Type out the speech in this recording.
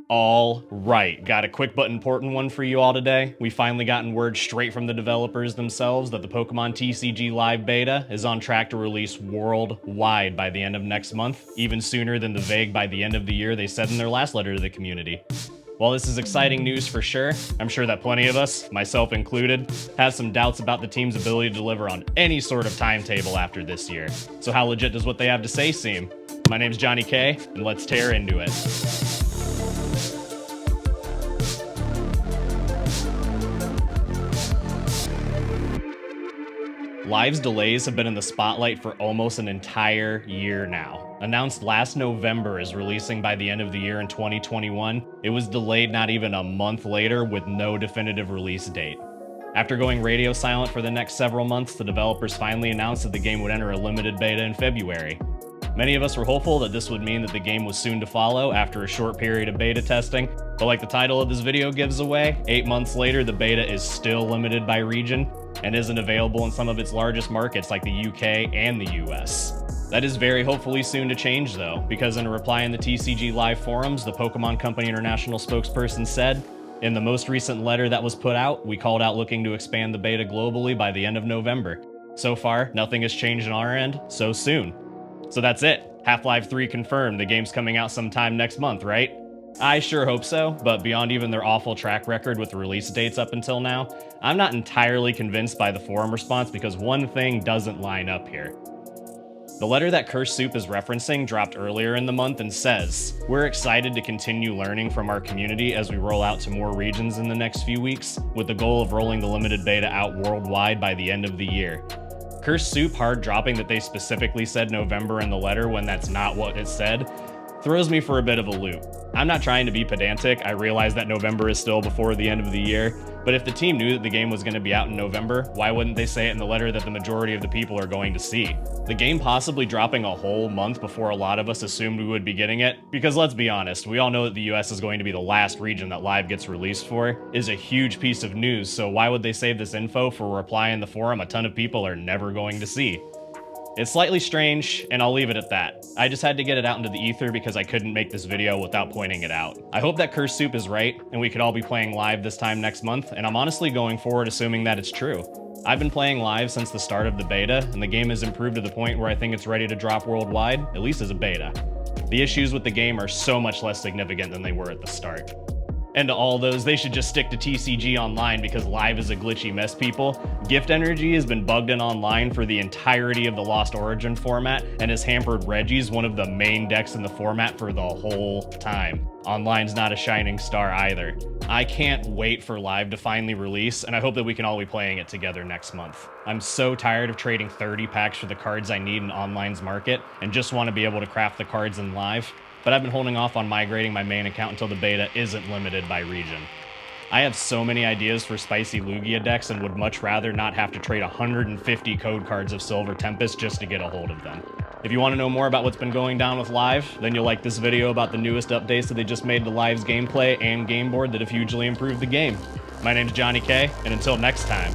All right, got a quick but important one for you all today. We finally gotten word straight from the developers themselves that the Pokemon TCG Live Beta is on track to release worldwide by the end of next month, even sooner than the vague by the end of the year they said in their last letter to the community. While this is exciting news for sure, I'm sure that plenty of us, myself included, have some doubts about the team's ability to deliver on any sort of timetable after this year. So how legit does what they have to say seem? My name's JohnnyK, and let's tear into it. Live's delays have been in the spotlight for almost an entire year now. Announced last November as releasing by the end of the year in 2021, it was delayed not even a month later with no definitive release date. After going radio silent for the next several months, the developers finally announced that the game would enter a limited beta in February. Many of us were hopeful that this would mean that the game was soon to follow after a short period of beta testing, but like the title of this video gives away, 8 months later the beta is still limited by region and isn't available in some of its largest markets like the UK and the US. That is very hopefully soon to change though, because in a reply in the TCG Live forums, the Pokemon Company International spokesperson said, "In the most recent letter that was put out, we called out looking to expand the beta globally by the end of November. So far, nothing has changed on our end, so soon." So that's it. Half-Life 3 confirmed, the game's coming out sometime next month, right? I sure hope so, but beyond even their awful track record with release dates up until now, I'm not entirely convinced by the forum response because one thing doesn't line up here. The letter that Curse Soup is referencing dropped earlier in the month and says, "We're excited to continue learning from our community as we roll out to more regions in the next few weeks, with the goal of rolling the limited beta out worldwide by the end of the year." Curse Soup hard dropping that they specifically said November in the letter when that's not what it said throws me for a bit of a loop. I'm not trying to be pedantic, I realize that November is still before the end of the year, but if the team knew that the game was going to be out in November, why wouldn't they say it in the letter that the majority of the people are going to see? The game possibly dropping a whole month before a lot of us assumed we would be getting it, because let's be honest, we all know that the US is going to be the last region that Live gets released for, is a huge piece of news, so why would they save this info for a reply in the forum a ton of people are never going to see? It's slightly strange, and I'll leave it at that. I just had to get it out into the ether because I couldn't make this video without pointing it out. I hope that Curse Soup is right, and we could all be playing Live this time next month, and I'm honestly going forward assuming that it's true. I've been playing Live since the start of the beta, and the game has improved to the point where I think it's ready to drop worldwide, at least as a beta. The issues with the game are so much less significant than they were at the start. And to all those, they should just stick to TCG Online because Live is a glitchy mess, people. Gift Energy has been bugged in online for the entirety of the Lost Origin format and has hampered Reggie's, one of the main decks in the format, for the whole time. Online's not a shining star either. I can't wait for Live to finally release, and I hope that we can all be playing it together next month. I'm so tired of trading 30 packs for the cards I need in Online's market and just want to be able to craft the cards in Live. But I've been holding off on migrating my main account until the beta isn't limited by region. I have so many ideas for spicy Lugia decks and would much rather not have to trade 150 code cards of Silver Tempest just to get a hold of them. If you want to know more about what's been going down with Live, then you'll like this video about the newest updates that they just made to Live's gameplay and game board that have hugely improved the game. My name's JohnnyK, and until next time,